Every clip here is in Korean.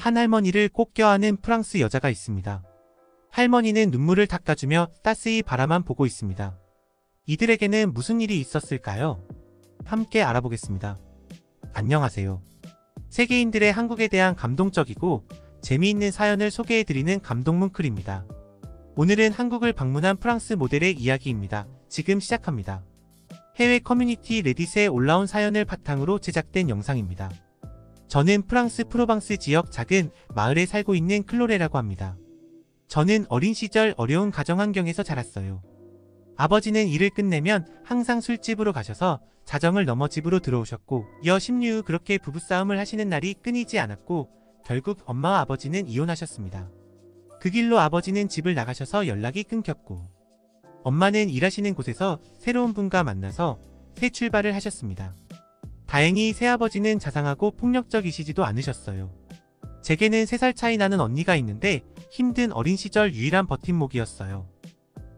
한 할머니를 꼭 껴안은 프랑스 여자가 있습니다. 할머니는 눈물을 닦아주며 따스히 바라만 보고 있습니다. 이들에게는 무슨 일이 있었을까요? 함께 알아보겠습니다. 안녕하세요. 세계인들의 한국에 대한 감동적이고 재미있는 사연을 소개해드리는 감동문클입니다. 오늘은 한국을 방문한 프랑스 모델의 이야기입니다. 지금 시작합니다. 해외 커뮤니티 레딧에 올라온 사연을 바탕으로 제작된 영상입니다. 저는 프랑스 프로방스 지역 작은 마을에 살고 있는 클로레라고 합니다. 저는 어린 시절 어려운 가정 환경에서 자랐어요. 아버지는 일을 끝내면 항상 술집으로 가셔서 자정을 넘어 집으로 들어오셨고 여심류 그렇게 부부싸움을 하시는 날이 끊이지 않았고 결국 엄마와 아버지는 이혼하셨습니다. 그 길로 아버지는 집을 나가셔서 연락이 끊겼고 엄마는 일하시는 곳에서 새로운 분과 만나서 새 출발을 하셨습니다. 다행히 새아버지는 자상하고 폭력적이시지도 않으셨어요. 제게는 3살 차이 나는 언니가 있는데 힘든 어린 시절 유일한 버팀목이었어요.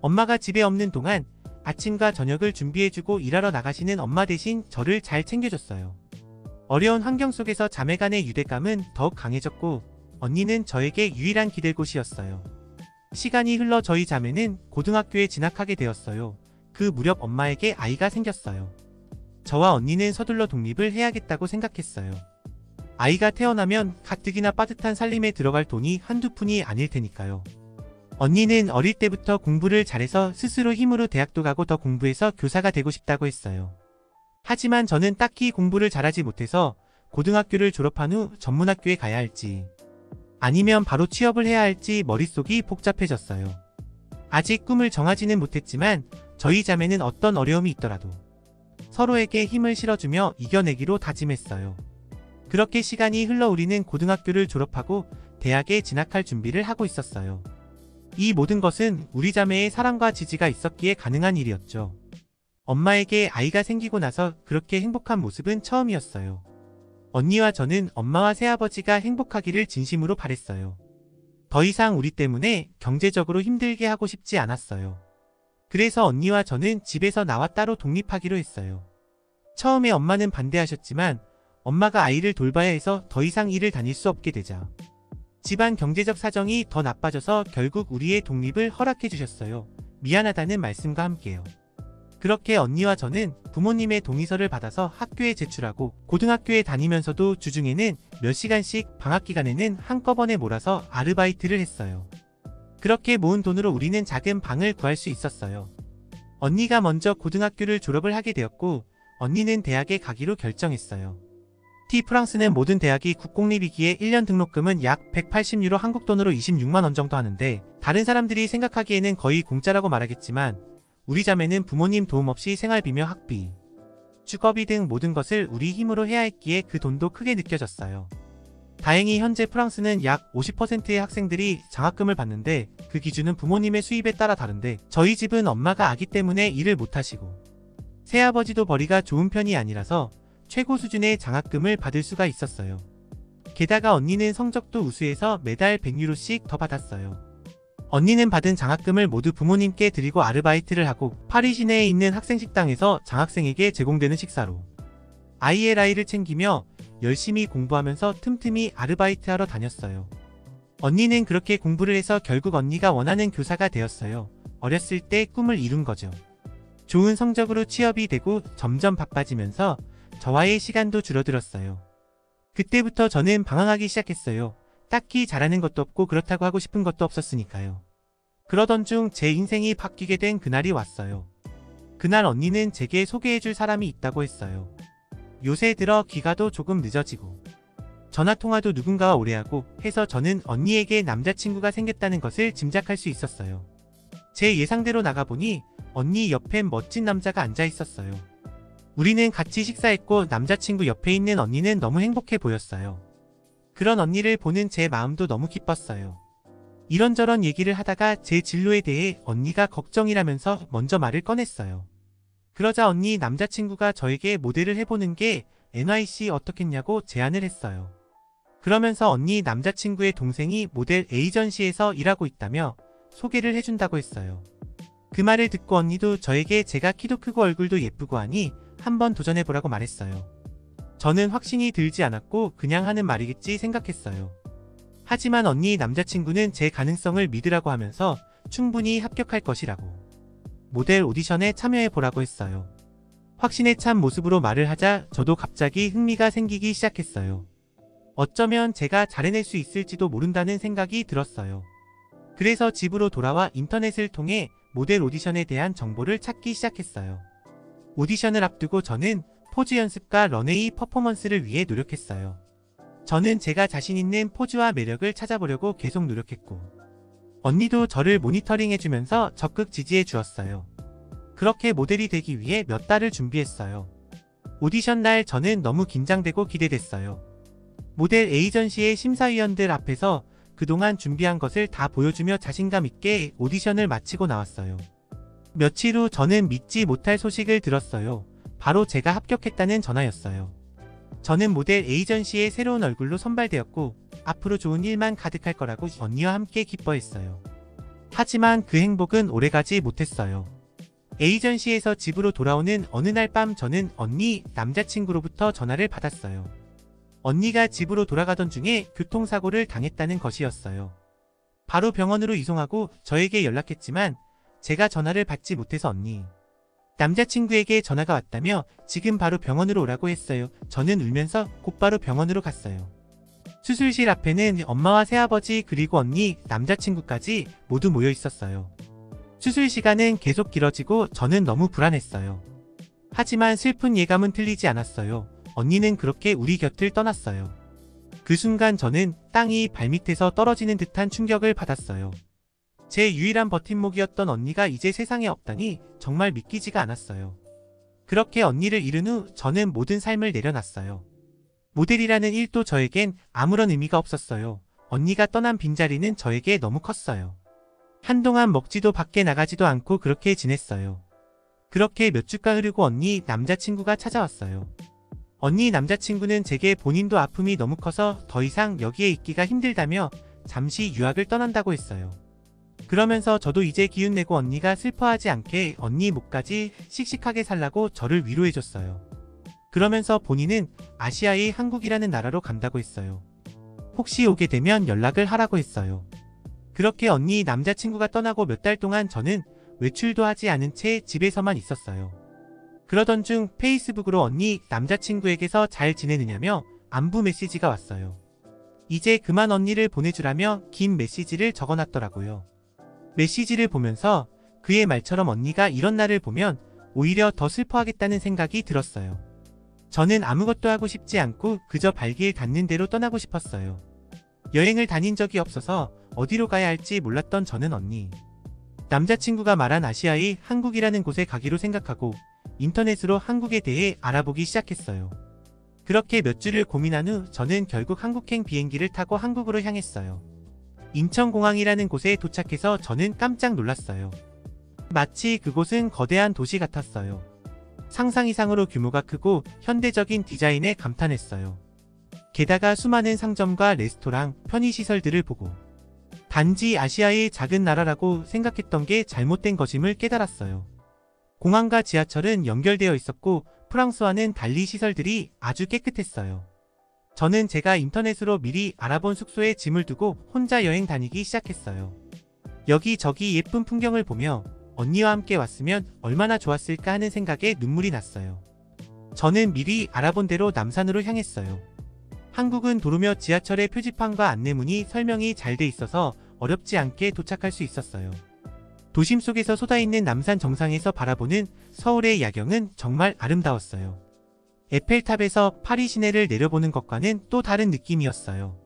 엄마가 집에 없는 동안 아침과 저녁을 준비해주고 일하러 나가시는 엄마 대신 저를 잘 챙겨줬어요. 어려운 환경 속에서 자매간의 유대감은 더욱 강해졌고 언니는 저에게 유일한 기댈곳이었어요. 시간이 흘러 저희 자매는 고등학교에 진학하게 되었어요. 그 무렵 엄마에게 아이가 생겼어요. 저와 언니는 서둘러 독립을 해야겠다고 생각했어요. 아이가 태어나면 가뜩이나 빠듯한 살림에 들어갈 돈이 한두 푼이 아닐 테니까요. 언니는 어릴 때부터 공부를 잘해서 스스로 힘으로 대학도 가고 더 공부해서 교사가 되고 싶다고 했어요. 하지만 저는 딱히 공부를 잘하지 못해서 고등학교를 졸업한 후 전문학교에 가야 할지 아니면 바로 취업을 해야 할지 머릿속이 복잡해졌어요. 아직 꿈을 정하지는 못했지만 저희 자매는 어떤 어려움이 있더라도 서로에게 힘을 실어주며 이겨내기로 다짐했어요. 그렇게 시간이 흘러 우리는 고등학교를 졸업하고 대학에 진학할 준비를 하고 있었어요. 이 모든 것은 우리 자매의 사랑과 지지가 있었기에 가능한 일이었죠. 엄마에게 아이가 생기고 나서 그렇게 행복한 모습은 처음이었어요. 언니와 저는 엄마와 새아버지가 행복하기를 진심으로 바랬어요. 더 이상 우리 때문에 경제적으로 힘들게 하고 싶지 않았어요. 그래서 언니와 저는 집에서 나와 따로 독립하기로 했어요. 처음에 엄마는 반대하셨지만 엄마가 아이를 돌봐야 해서 더 이상 일을 다닐 수 없게 되자 집안 경제적 사정이 더 나빠져서 결국 우리의 독립을 허락해 주셨어요. 미안하다는 말씀과 함께요. 그렇게 언니와 저는 부모님의 동의서를 받아서 학교에 제출하고 고등학교에 다니면서도 주중에는 몇 시간씩 방학 기간에는 한꺼번에 몰아서 아르바이트를 했어요. 그렇게 모은 돈으로 우리는 작은 방을 구할 수 있었어요. 언니가 먼저 고등학교를 졸업을 하게 되었고 언니는 대학에 가기로 결정했어요. 프랑스는 모든 대학이 국공립이기에 1년 등록금은 약 180유로 한국 돈으로 26만원 정도 하는데 다른 사람들이 생각하기에는 거의 공짜라고 말하겠지만 우리 자매는 부모님 도움 없이 생활비며 학비, 주거비 등 모든 것을 우리 힘으로 해야 했기에 그 돈도 크게 느껴졌어요. 다행히 현재 프랑스는 약 50%의 학생들이 장학금을 받는데 그 기준은 부모님의 수입에 따라 다른데 저희 집은 엄마가 아기 때문에 일을 못하시고 새아버지도 벌이가 좋은 편이 아니라서 최고 수준의 장학금을 받을 수가 있었어요. 게다가 언니는 성적도 우수해서 매달 100유로씩 더 받았어요. 언니는 받은 장학금을 모두 부모님께 드리고 아르바이트를 하고 파리 시내에 있는 학생식당에서 장학생에게 제공되는 식사로 아이의 나이를 챙기며 열심히 공부하면서 틈틈이 아르바이트하러 다녔어요. 언니는 그렇게 공부를 해서 결국 언니가 원하는 교사가 되었어요. 어렸을 때 꿈을 이룬 거죠. 좋은 성적으로 취업이 되고 점점 바빠지면서 저와의 시간도 줄어들었어요. 그때부터 저는 방황하기 시작했어요. 딱히 잘하는 것도 없고 그렇다고 하고 싶은 것도 없었으니까요. 그러던 중 제 인생이 바뀌게 된 그날이 왔어요. 그날 언니는 제게 소개해줄 사람이 있다고 했어요. 요새 들어 귀가도 조금 늦어지고 전화통화도 누군가와 오래하고 해서 저는 언니에게 남자친구가 생겼다는 것을 짐작할 수 있었어요. 제 예상대로 나가보니 언니 옆엔 멋진 남자가 앉아 있었어요. 우리는 같이 식사했고 남자친구 옆에 있는 언니는 너무 행복해 보였어요. 그런 언니를 보는 제 마음도 너무 기뻤어요. 이런저런 얘기를 하다가 제 진로에 대해 언니가 걱정이라면서 먼저 말을 꺼냈어요. 그러자 언니 남자친구가 저에게 모델을 해보는 게 NYC 어떻겠냐고 제안을 했어요. 그러면서 언니 남자친구의 동생이 모델 에이전시에서 일하고 있다며 소개를 해준다고 했어요. 그 말을 듣고 언니도 저에게 제가 키도 크고 얼굴도 예쁘고 하니 한번 도전해보라고 말했어요. 저는 확신이 들지 않았고 그냥 하는 말이겠지 생각했어요. 하지만 언니 남자친구는 제 가능성을 믿으라고 하면서 충분히 합격할 것이라고 모델 오디션에 참여해보라고 했어요. 확신에 찬 모습으로 말을 하자 저도 갑자기 흥미가 생기기 시작했어요. 어쩌면 제가 잘해낼 수 있을지도 모른다는 생각이 들었어요. 그래서 집으로 돌아와 인터넷을 통해 모델 오디션에 대한 정보를 찾기 시작했어요. 오디션을 앞두고 저는 포즈 연습과 런웨이 퍼포먼스를 위해 노력했어요. 저는 제가 자신 있는 포즈와 매력을 찾아보려고 계속 노력했고 언니도 저를 모니터링해주면서 적극 지지해 주었어요. 그렇게 모델이 되기 위해 몇 달을 준비했어요. 오디션 날 저는 너무 긴장되고 기대됐어요. 모델 에이전시의 심사위원들 앞에서 그동안 준비한 것을 다 보여주며 자신감 있게 오디션을 마치고 나왔어요. 며칠 후 저는 믿지 못할 소식을 들었어요. 바로 제가 합격했다는 전화였어요. 저는 모델 에이전시의 새로운 얼굴로 선발되었고 앞으로 좋은 일만 가득할 거라고 언니와 함께 기뻐했어요. 하지만 그 행복은 오래가지 못했어요. 에이전시에서 집으로 돌아오는 어느 날 밤 저는 언니 남자친구로부터 전화를 받았어요. 언니가 집으로 돌아가던 중에 교통사고를 당했다는 것이었어요. 바로 병원으로 이송하고 저에게 연락했지만 제가 전화를 받지 못해서 언니 남자친구에게 전화가 왔다며 지금 바로 병원으로 오라고 했어요. 저는 울면서 곧바로 병원으로 갔어요. 수술실 앞에는 엄마와 새아버지 그리고 언니 남자친구까지 모두 모여 있었어요. 수술 시간은 계속 길어지고 저는 너무 불안했어요. 하지만 슬픈 예감은 틀리지 않았어요. 언니는 그렇게 우리 곁을 떠났어요. 그 순간 저는 땅이 발밑에서 떨어지는 듯한 충격을 받았어요. 제 유일한 버팀목이었던 언니가 이제 세상에 없다니 정말 믿기지가 않았어요. 그렇게 언니를 잃은 후 저는 모든 삶을 내려놨어요. 모델이라는 일도 저에겐 아무런 의미가 없었어요. 언니가 떠난 빈자리는 저에게 너무 컸어요. 한동안 먹지도 밖에 나가지도 않고 그렇게 지냈어요. 그렇게 몇 주가 흐르고 언니 남자친구가 찾아왔어요. 언니 남자친구는 제게 본인도 아픔이 너무 커서 더 이상 여기에 있기가 힘들다며 잠시 유학을 떠난다고 했어요. 그러면서 저도 이제 기운내고 언니가 슬퍼하지 않게 언니 목까지 씩씩하게 살라고 저를 위로해줬어요. 그러면서 본인은 아시아의 한국이라는 나라로 간다고 했어요. 혹시 오게 되면 연락을 하라고 했어요. 그렇게 언니 남자친구가 떠나고 몇 달 동안 저는 외출도 하지 않은 채 집에서만 있었어요. 그러던 중 페이스북으로 언니 남자친구에게서 잘 지내느냐며 안부 메시지가 왔어요. 이제 그만 언니를 보내주라며 긴 메시지를 적어놨더라고요. 메시지를 보면서 그의 말처럼 언니가 이런 날을 보면 오히려 더 슬퍼하겠다는 생각이 들었어요. 저는 아무것도 하고 싶지 않고 그저 발길 닿는 대로 떠나고 싶었어요. 여행을 다닌 적이 없어서 어디로 가야 할지 몰랐던 저는 언니 남자친구가 말한 아시아의 한국이라는 곳에 가기로 생각하고 인터넷으로 한국에 대해 알아보기 시작했어요. 그렇게 몇 주를 고민한 후 저는 결국 한국행 비행기를 타고 한국으로 향했어요. 인천공항이라는 곳에 도착해서 저는 깜짝 놀랐어요. 마치 그곳은 거대한 도시 같았어요. 상상 이상으로 규모가 크고 현대적인 디자인에 감탄했어요. 게다가 수많은 상점과 레스토랑, 편의시설들을 보고 단지 아시아의 작은 나라라고 생각했던 게 잘못된 것임을 깨달았어요. 공항과 지하철은 연결되어 있었고 프랑스와는 달리 시설들이 아주 깨끗했어요. 저는 제가 인터넷으로 미리 알아본 숙소에 짐을 두고 혼자 여행 다니기 시작했어요. 여기저기 예쁜 풍경을 보며 언니와 함께 왔으면 얼마나 좋았을까 하는 생각에 눈물이 났어요. 저는 미리 알아본 대로 남산으로 향했어요. 한국은 도로며 지하철의 표지판과 안내문이 설명이 잘 돼 있어서 어렵지 않게 도착할 수 있었어요. 도심 속에서 쏟아있는 남산 정상에서 바라보는 서울의 야경은 정말 아름다웠어요. 에펠탑에서 파리 시내를 내려보는 것과는 또 다른 느낌이었어요.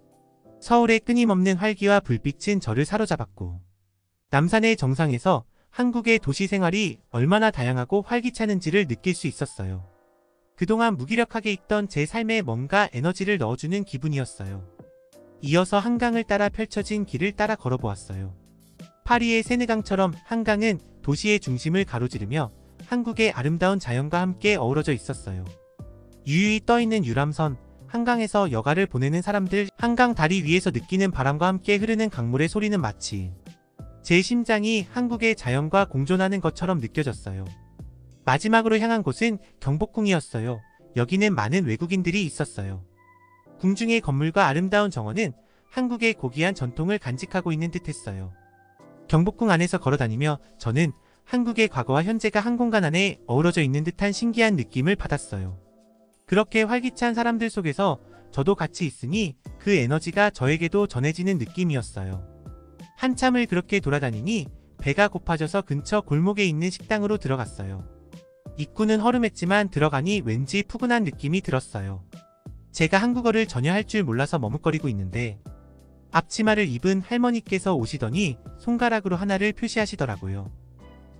서울의 끊임없는 활기와 불빛은 저를 사로잡았고 남산의 정상에서 한국의 도시 생활이 얼마나 다양하고 활기차는지를 느낄 수 있었어요. 그동안 무기력하게 있던 제 삶에 뭔가 에너지를 넣어주는 기분이었어요. 이어서 한강을 따라 펼쳐진 길을 따라 걸어보았어요. 파리의 세느강처럼 한강은 도시의 중심을 가로지르며 한국의 아름다운 자연과 함께 어우러져 있었어요. 유유히 떠있는 유람선, 한강에서 여가를 보내는 사람들, 한강 다리 위에서 느끼는 바람과 함께 흐르는 강물의 소리는 마치 제 심장이 한국의 자연과 공존하는 것처럼 느껴졌어요. 마지막으로 향한 곳은 경복궁이었어요. 여기는 많은 외국인들이 있었어요. 궁중의 건물과 아름다운 정원은 한국의 고귀한 전통을 간직하고 있는 듯했어요. 경복궁 안에서 걸어다니며 저는 한국의 과거와 현재가 한 공간 안에 어우러져 있는 듯한 신기한 느낌을 받았어요. 그렇게 활기찬 사람들 속에서 저도 같이 있으니 그 에너지가 저에게도 전해지는 느낌이었어요. 한참을 그렇게 돌아다니니 배가 고파져서 근처 골목에 있는 식당으로 들어갔어요. 입구는 허름했지만 들어가니 왠지 푸근한 느낌이 들었어요. 제가 한국어를 전혀 할 줄 몰라서 머뭇거리고 있는데 앞치마를 입은 할머니께서 오시더니 손가락으로 하나를 표시하시더라고요.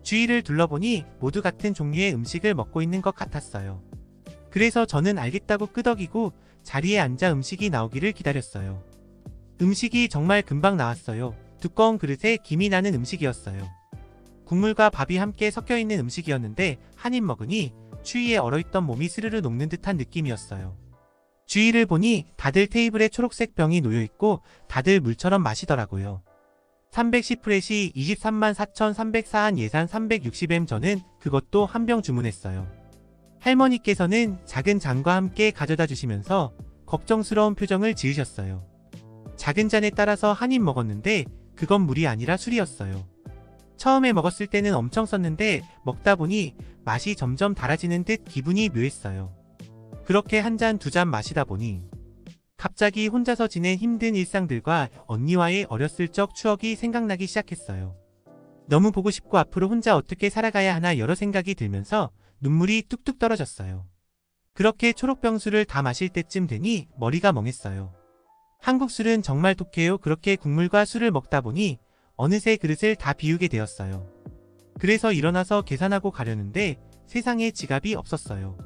주위를 둘러보니 모두 같은 종류의 음식을 먹고 있는 것 같았어요. 그래서 저는 알겠다고 끄덕이고 자리에 앉아 음식이 나오기를 기다렸어요. 음식이 정말 금방 나왔어요. 두꺼운 그릇에 김이 나는 음식이었어요. 국물과 밥이 함께 섞여 있는 음식이었는데 한 입 먹으니 추위에 얼어있던 몸이 스르르 녹는 듯한 느낌이었어요. 주위를 보니 다들 테이블에 초록색 병이 놓여있고 다들 물처럼 마시더라고요. 310프렛이 23만 4,304한 예산 360M 저는 그것도 한 병 주문했어요. 할머니께서는 작은 잔과 함께 가져다 주시면서 걱정스러운 표정을 지으셨어요. 작은 잔에 따라서 한 입 먹었는데 그건 물이 아니라 술이었어요. 처음에 먹었을 때는 엄청 썼는데 먹다 보니 맛이 점점 달아지는 듯 기분이 묘했어요. 그렇게 한 잔 두 잔 마시다 보니 갑자기 혼자서 지낸 힘든 일상들과 언니와의 어렸을 적 추억이 생각나기 시작했어요. 너무 보고 싶고 앞으로 혼자 어떻게 살아가야 하나 여러 생각이 들면서 눈물이 뚝뚝 떨어졌어요. 그렇게 초록병술을 다 마실 때쯤 되니 머리가 멍했어요. 한국 술은 정말 독해요. 그렇게 국물과 술을 먹다 보니 어느새 그릇을 다 비우게 되었어요. 그래서 일어나서 계산하고 가려는데 세상에 지갑이 없었어요.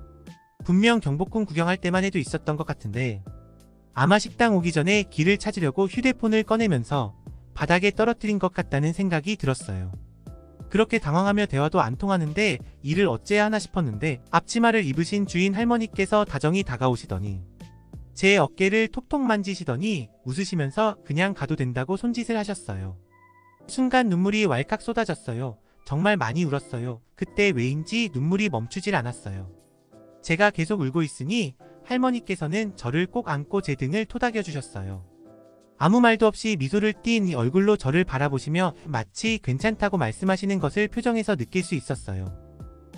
분명 경복궁 구경할 때만 해도 있었던 것 같은데 아마 식당 오기 전에 길을 찾으려고 휴대폰을 꺼내면서 바닥에 떨어뜨린 것 같다는 생각이 들었어요. 그렇게 당황하며 대화도 안 통하는데 이를 어째야 하나 싶었는데 앞치마를 입으신 주인 할머니께서 다정히 다가오시더니 제 어깨를 톡톡 만지시더니 웃으시면서 그냥 가도 된다고 손짓을 하셨어요. 순간 눈물이 왈칵 쏟아졌어요. 정말 많이 울었어요. 그때 왜인지 눈물이 멈추질 않았어요. 제가 계속 울고 있으니 할머니께서는 저를 꼭 안고 제 등을 토닥여 주셨어요. 아무 말도 없이 미소를 띤 얼굴로 저를 바라보시며 마치 괜찮다고 말씀하시는 것을 표정에서 느낄 수 있었어요.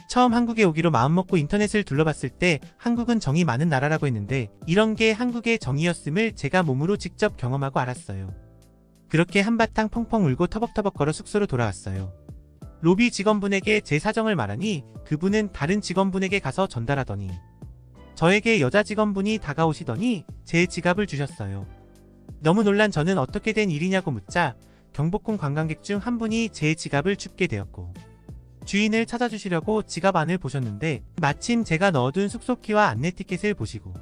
처음 한국에 오기로 마음먹고 인터넷을 둘러봤을 때 한국은 정이 많은 나라라고 했는데 이런 게 한국의 정이었음을 제가 몸으로 직접 경험하고 알았어요. 그렇게 한바탕 펑펑 울고 터벅터벅 걸어 숙소로 돌아왔어요. 로비 직원분에게 제 사정을 말하니 그분은 다른 직원분에게 가서 전달하더니 저에게 여자 직원분이 다가오시더니 제 지갑을 주셨어요. 너무 놀란 저는 어떻게 된 일이냐고 묻자 경복궁 관광객 중 한 분이 제 지갑을 줍게 되었고 주인을 찾아주시려고 지갑 안을 보셨는데 마침 제가 넣어둔 숙소키와 안내 티켓을 보시고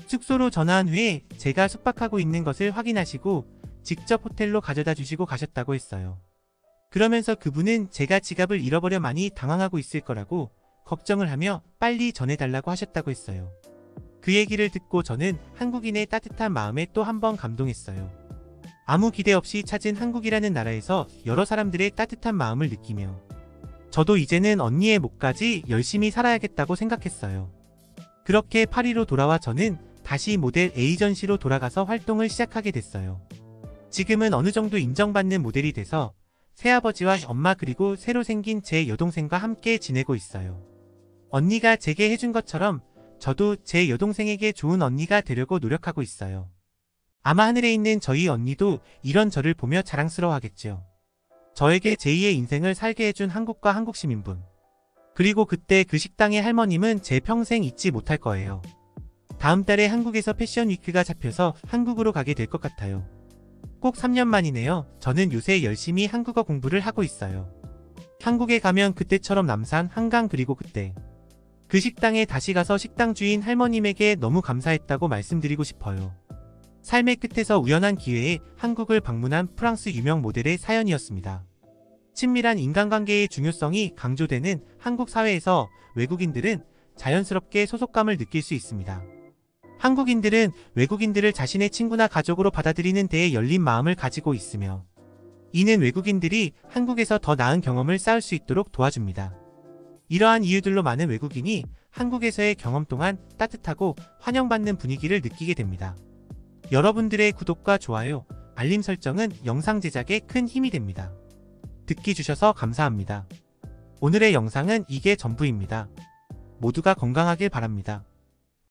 숙소로 전화한 후에 제가 숙박하고 있는 것을 확인하시고 직접 호텔로 가져다 주시고 가셨다고 했어요. 그러면서 그분은 제가 지갑을 잃어버려 많이 당황하고 있을 거라고 걱정을 하며 빨리 전해달라고 하셨다고 했어요. 그 얘기를 듣고 저는 한국인의 따뜻한 마음에 또 한 번 감동했어요. 아무 기대 없이 찾은 한국이라는 나라에서 여러 사람들의 따뜻한 마음을 느끼며 저도 이제는 언니의 목까지 열심히 살아야겠다고 생각했어요. 그렇게 파리로 돌아와 저는 다시 모델 에이전시로 돌아가서 활동을 시작하게 됐어요. 지금은 어느 정도 인정받는 모델이 돼서 새아버지와 엄마 그리고 새로 생긴 제 여동생과 함께 지내고 있어요. 언니가 제게 해준 것처럼 저도 제 여동생에게 좋은 언니가 되려고 노력하고 있어요. 아마 하늘에 있는 저희 언니도 이런 저를 보며 자랑스러워하겠죠. 저에게 제2의 인생을 살게 해준 한국과 한국 시민분. 그리고 그때 그 식당의 할머님은 제 평생 잊지 못할 거예요. 다음 달에 한국에서 패션 위크가 잡혀서 한국으로 가게 될 것 같아요. 꼭 3년 만이네요. 저는 요새 열심히 한국어 공부를 하고 있어요. 한국에 가면 그때처럼 남산, 한강 그리고 그때 그 식당에 다시 가서 식당 주인 할머님에게 너무 감사했다고 말씀드리고 싶어요. 삶의 끝에서 우연한 기회에 한국을 방문한 프랑스 유명 모델의 사연이었습니다. 친밀한 인간관계의 중요성이 강조되는 한국 사회에서 외국인들은 자연스럽게 소속감을 느낄 수 있습니다. 한국인들은 외국인들을 자신의 친구나 가족으로 받아들이는 데에 열린 마음을 가지고 있으며 이는 외국인들이 한국에서 더 나은 경험을 쌓을 수 있도록 도와줍니다. 이러한 이유들로 많은 외국인이 한국에서의 경험 동안 따뜻하고 환영받는 분위기를 느끼게 됩니다. 여러분들의 구독과 좋아요, 알림 설정은 영상 제작에 큰 힘이 됩니다. 듣기 주셔서 감사합니다. 오늘의 영상은 이게 전부입니다. 모두가 건강하길 바랍니다.